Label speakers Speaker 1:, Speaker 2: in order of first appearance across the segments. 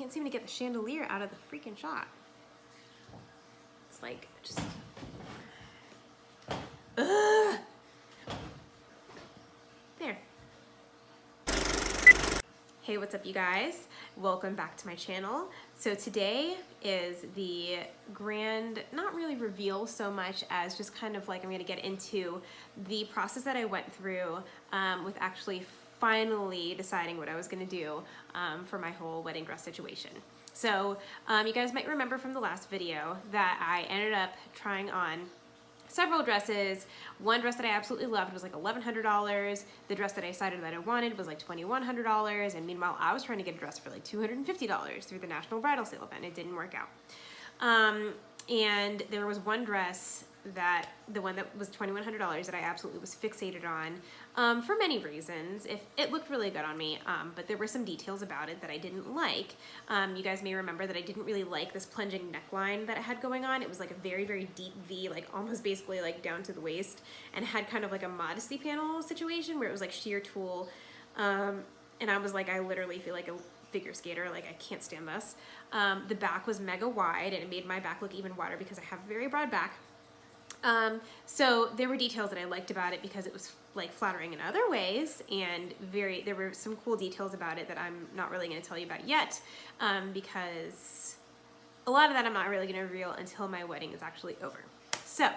Speaker 1: can't seem to get the chandelier out of the freaking shot. It's like, just, ugh. There. Hey, what's up you guys? Welcome back to my channel. So today is the grand, not really reveal so much as just kind of like I'm gonna get into the process that I went through with actually finally deciding what I was gonna do for my whole wedding dress situation. So you guys might remember from the last video that I ended up trying on several dresses. One dress that I absolutely loved was like $1,100. The dress that I decided that I wanted was like $2,100. And meanwhile, I was trying to get a dress for like $250 through the National Bridal Sale event. It didn't work out. And there was one dress that, the one that was $2,100 that I absolutely was fixated on for many reasons. It looked really good on me, but there were some details about it that I didn't like. You guys may remember that I didn't really like this plunging neckline that it had going on. It was like a very, very deep V, like almost basically like down to the waist, and had kind of like a modesty panel situation where it was like sheer tulle. And I was like, I literally feel like a figure skater, like I can't stand this. The back was mega wide, and it made my back look even wider because I have a very broad back. So there were details that I liked about it because it was like flattering in other ways, and there were some cool details about it that I'm not really going to tell you about yet, because a lot of that I'm not really going to reveal until my wedding is actually over. So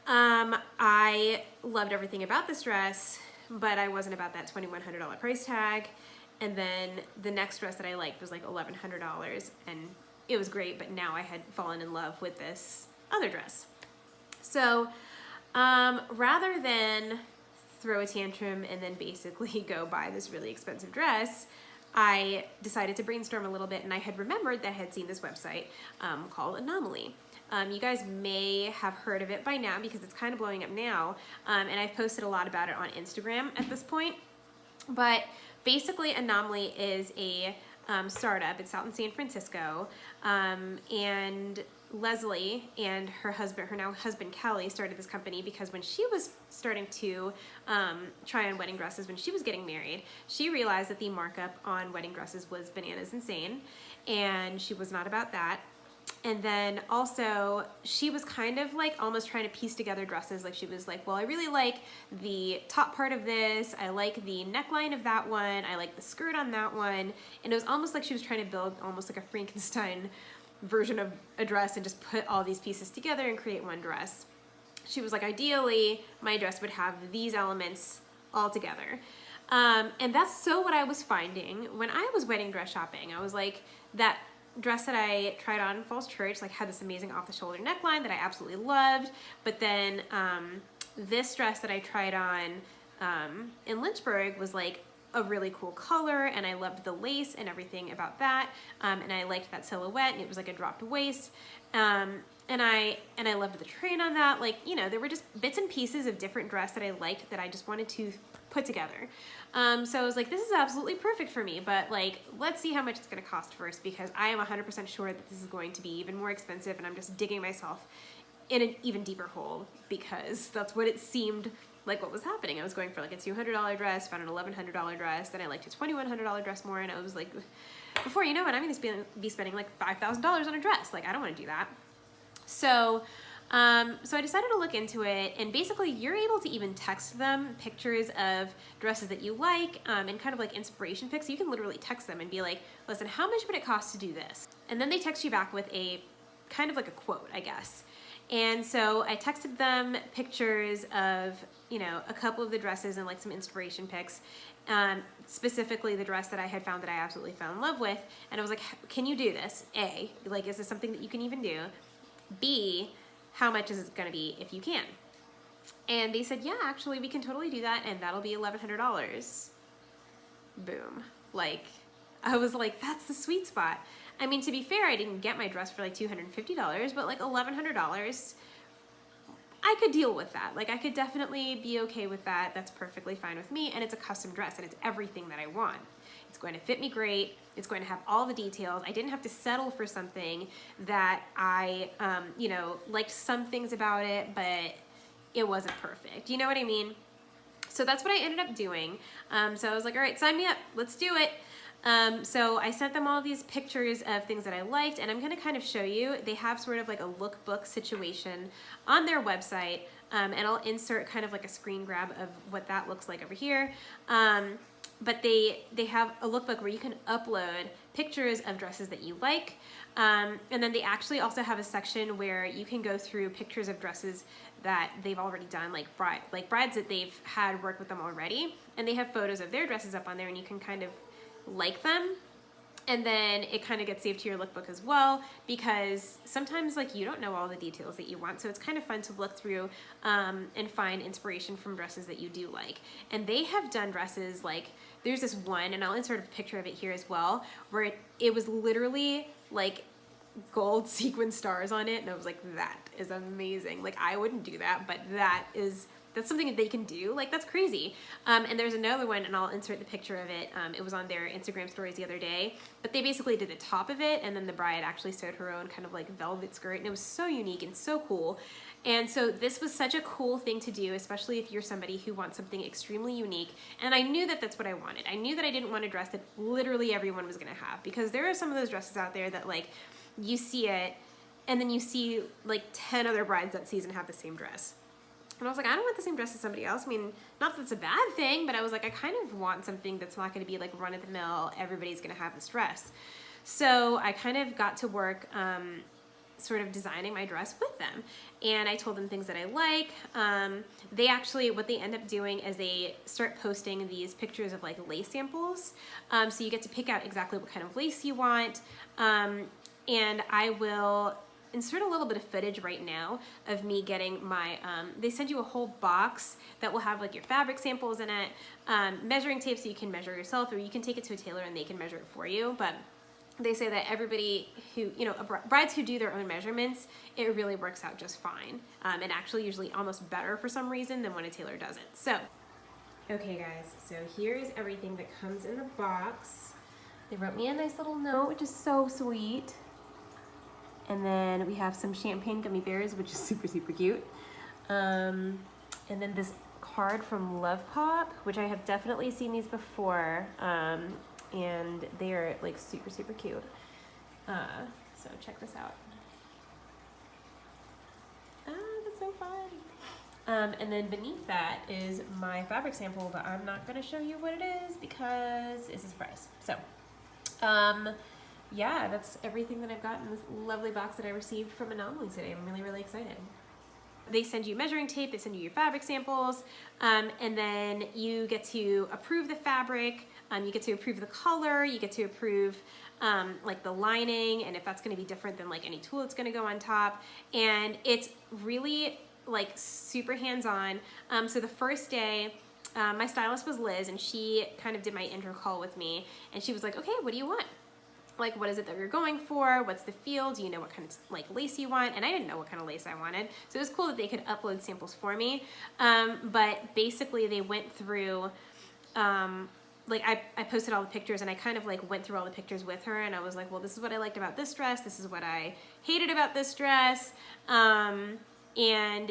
Speaker 1: I loved everything about this dress, but I wasn't about that $2,100 price tag. And then the next dress that I liked was like $1,100, and it was great, but now I had fallen in love with this other dress. So rather than throw a tantrum and then basically go buy this really expensive dress, I decided to brainstorm a little bit, and I had remembered that I had seen this website called Anomaly. You guys may have heard of it by now because it's kind of blowing up now, and I've posted a lot about it on Instagram at this point. But basically Anomaly is a startup. It's out in San Francisco, and Leslie and her now husband Callie, started this company because when she was starting to try on wedding dresses when she was getting married, she realized that the markup on wedding dresses was bananas insane, and she was not about that. And then also she was kind of like almost trying to piece together dresses. Like she was like, well, I really like the top part of this, I like the neckline of that one, I like the skirt on that one. And it was almost like she was trying to build almost like a Frankenstein version of a dress and just put all these pieces together and create one dress. She was like, ideally my dress would have these elements all together. And that's so what I was finding when I was wedding dress shopping. I was like, that dress that I tried on in Falls Church like had this amazing off-the-shoulder neckline that I absolutely loved, but then this dress that I tried on in Lynchburg was like a really cool color, and I loved the lace and everything about that, and I liked that silhouette, and it was like a dropped waist, and I loved the train on that. Like, you know, there were just bits and pieces of different dress that I liked that I just wanted to put together. So I was like, this is absolutely perfect for me, but like, let's see how much it's gonna cost first, because I am 100% sure that this is going to be even more expensive, and I'm just digging myself in an even deeper hole, because that's what it seemed like what was happening. I was going for like a $200 dress, found an $1,100 dress, then I liked a $2,100 dress more, and I was like, before you know it, I'm gonna be spending like $5,000 on a dress. Like, I don't wanna do that. So I decided to look into it, and basically you're able to even text them pictures of dresses that you like, and kind of like inspiration pics. You can literally text them and be like, listen, how much would it cost to do this? And then they text you back with a kind of like a quote, I guess. And so I texted them pictures of, you know, a couple of the dresses and like some inspiration pics, specifically the dress that I had found that I absolutely fell in love with. And I was like, can you do this? A, like, is this something that you can even do? B, how much is it gonna be if you can? And they said, yeah, actually we can totally do that, and that'll be $1,100. Boom. Like, I was like, that's the sweet spot. I mean, to be fair, I didn't get my dress for like $250, but like $1,100, I could deal with that. Like, I could definitely be okay with that. That's perfectly fine with me, and it's a custom dress, and it's everything that I want. It's going to fit me great. It's going to have all the details. I didn't have to settle for something that I, you know, liked some things about it, but it wasn't perfect. You know what I mean? So that's what I ended up doing. So I was like, all right, sign me up. Let's do it. So I sent them all these pictures of things that I liked, and I'm gonna kind of show you. They have sort of like a lookbook situation on their website, and I'll insert kind of like a screen grab of what that looks like over here. But they have a lookbook where you can upload pictures of dresses that you like. And then they actually also have a section where you can go through pictures of dresses that they've already done, like brides that they've had work with them already. And they have photos of their dresses up on there, and you can kind of like them. And then it kind of gets saved to your lookbook as well, because sometimes like you don't know all the details that you want. So it's kind of fun to look through and find inspiration from dresses that you do like. And they have done dresses like, there's this one, and I'll insert a picture of it here as well, where it was literally like gold sequin stars on it. And I was like, that is amazing. Like I wouldn't do that, but that's something that they can do. Like, that's crazy. And there's another one, and I'll insert the picture of it. It was on their Instagram stories the other day, but they basically did the top of it, and then the bride actually sewed her own kind of like velvet skirt, and it was so unique and so cool. And so this was such a cool thing to do, especially if you're somebody who wants something extremely unique. And I knew that that's what I wanted. I knew that I didn't want a dress that literally everyone was gonna have, because there are some of those dresses out there that like, you see it, and then you see like 10 other brides that season have the same dress. And I was like, I don't want the same dress as somebody else. I mean, not that it's a bad thing, but I was like, I kind of want something that's not going to be like run of the mill, everybody's going to have this dress. So I kind of got to work sort of designing my dress with them. And I told them things that I like. They actually, what they end up doing is they start posting these pictures of like lace samples. So you get to pick out exactly what kind of lace you want. And I will insert a little bit of footage right now of me getting my, they send you a whole box that will have like your fabric samples in it, measuring tape so you can measure yourself, or you can take it to a tailor and they can measure it for you. But they say that everybody who, you know, brides who do their own measurements, it really works out just fine. And actually usually almost better for some reason than when a tailor doesn't. So, okay guys, so here's everything that comes in the box. They wrote me a nice little note, which is so sweet. And then we have some champagne gummy bears, which is super, super cute. And then this card from Love Pop, which I have definitely seen these before. And they are like super, super cute. So check this out. That's so fun. And then beneath that is my fabric sample, but I'm not gonna show you what it is because it's a surprise. So, yeah, that's everything that I've got in this lovely box that I received from Anomaly today. I'm really, really excited. They send you measuring tape, they send you your fabric samples, and then you get to approve the fabric, you get to approve the color, you get to approve like the lining, and if that's gonna be different than like any tulle that's gonna go on top. And it's really like super hands-on. So the first day, my stylist was Liz, and she kind of did my intro call with me, and she was like, okay, what do you want? Like, what is it that you're going for? What's the feel? Do you know what kind of like lace you want? And I didn't know what kind of lace I wanted. So it was cool that they could upload samples for me. But basically they went through, like I posted all the pictures, and I kind of like went through all the pictures with her, and I was like, well, this is what I liked about this dress. This is what I hated about this dress. And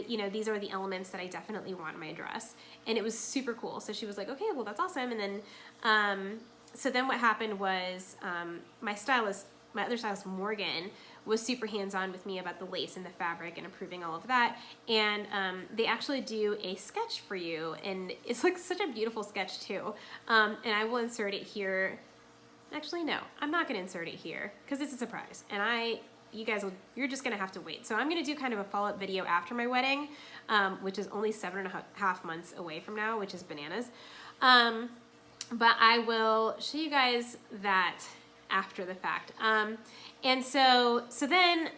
Speaker 1: you know, these are the elements that I definitely want in my dress. And it was super cool. So she was like, okay, well, that's awesome. And then, so then what happened was my other stylist, Morgan, was super hands-on with me about the lace and the fabric and approving all of that. And they actually do a sketch for you, and it's like such a beautiful sketch too. And I will insert it here. Actually, no, I'm not gonna insert it here because it's a surprise. And you're just gonna have to wait. So I'm gonna do kind of a follow-up video after my wedding, which is only 7.5 months away from now, which is bananas. But I will show you guys that after the fact. And so then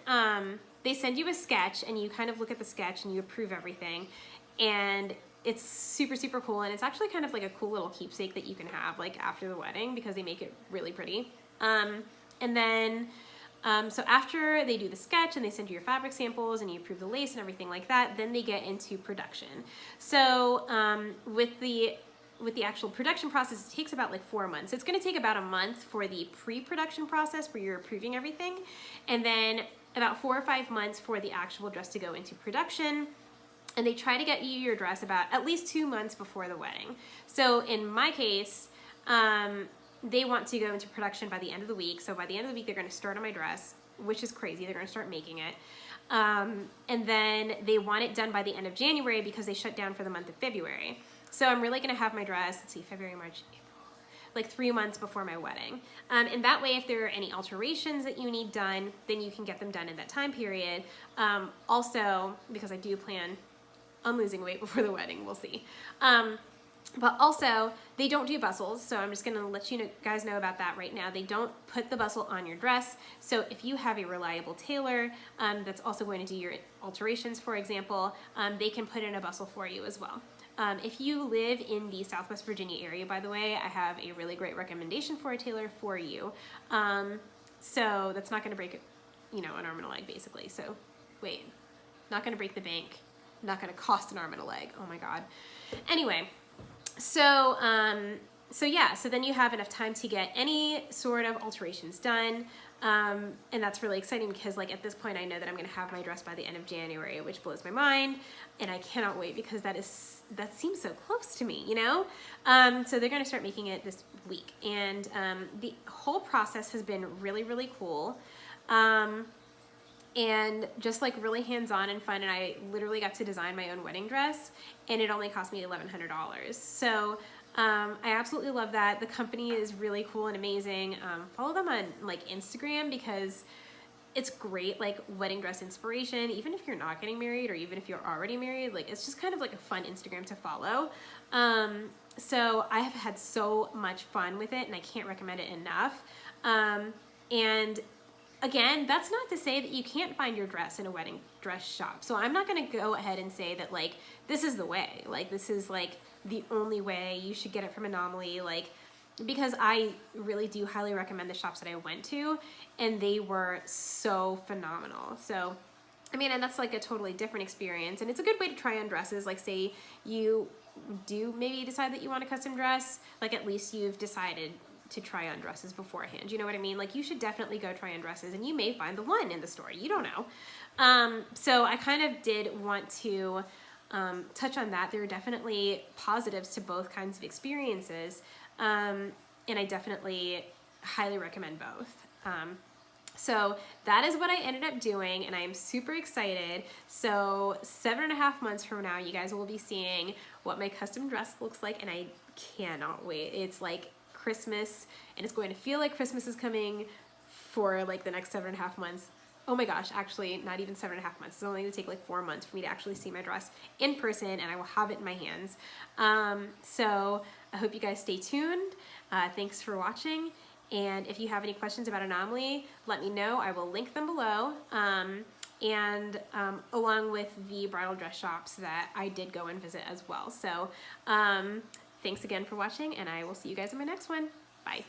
Speaker 1: they send you a sketch, and you kind of look at the sketch and you approve everything. And it's super, super cool. And it's actually kind of like a cool little keepsake that you can have like after the wedding, because they make it really pretty. And then, so after they do the sketch and they send you your fabric samples and you approve the lace and everything like that, then they get into production. So with the actual production process, it takes about like 4 months. So it's gonna take about a month for the pre-production process where you're approving everything, and then about 4 or 5 months for the actual dress to go into production. And they try to get you your dress about at least 2 months before the wedding. So in my case, they want to go into production by the end of the week. So by the end of the week, they're going to start on my dress, which is crazy. They're going to start making it. And then they want it done by the end of January because they shut down for the month of February. So I'm really going to have my dress, let's see, February, March, April, like 3 months before my wedding. And that way, if there are any alterations that you need done, then you can get them done in that time period. Also, because I do plan on losing weight before the wedding, we'll see. But also, they don't do bustles, so I'm just gonna let you guys know about that right now. They don't put the bustle on your dress, so if you have a reliable tailor that's also going to do your alterations, for example, they can put in a bustle for you as well. If you live in the Southwest Virginia area, by the way, I have a really great recommendation for a tailor for you. So that's not gonna break, an arm and a leg, basically. So, wait, not gonna break the bank, not gonna cost an arm and a leg, oh my God. Anyway. So yeah, so then you have enough time to get any sort of alterations done. And that's really exciting because like at this point I know that I'm gonna have my dress by the end of January, which blows my mind. And I cannot wait because that seems so close to me, So they're gonna start making it this week. And the whole process has been really, really cool. And just like really hands-on and fun, and I literally got to design my own wedding dress, and it only cost me $1,100. So I absolutely love that. The company is really cool and amazing. Follow them on like Instagram because it's great, like wedding dress inspiration, even if you're not getting married or even if you're already married, like it's just kind of like a fun Instagram to follow. So I have had so much fun with it and I can't recommend it enough. And again, that's not to say that you can't find your dress in a wedding dress shop. So I'm not gonna go ahead and say that like, this is the way, like this is like the only way you should get it from Anomaly, like, because I really do highly recommend the shops that I went to and they were so phenomenal. So, I mean, and that's like a totally different experience and it's a good way to try on dresses. Like say you do maybe decide that you want a custom dress, like at least you've decided to try on dresses beforehand. You know what I mean? Like you should definitely go try on dresses and you may find the one in the store. You don't know. So I kind of did want to touch on that. There are definitely positives to both kinds of experiences. And I definitely highly recommend both. So that is what I ended up doing and I am super excited. So 7.5 months from now, you guys will be seeing what my custom dress looks like and I cannot wait. It's like Christmas and it's going to feel like Christmas is coming for like the next 7.5 months. Oh my gosh, actually not even 7.5 months. It's only gonna take like 4 months for me to actually see my dress in person and I will have it in my hands. So I hope you guys stay tuned. Thanks for watching. And if you have any questions about Anomaly, let me know. I will link them below. And along with the bridal dress shops that I did go and visit as well. So thanks again for watching and I will see you guys in my next one. Bye.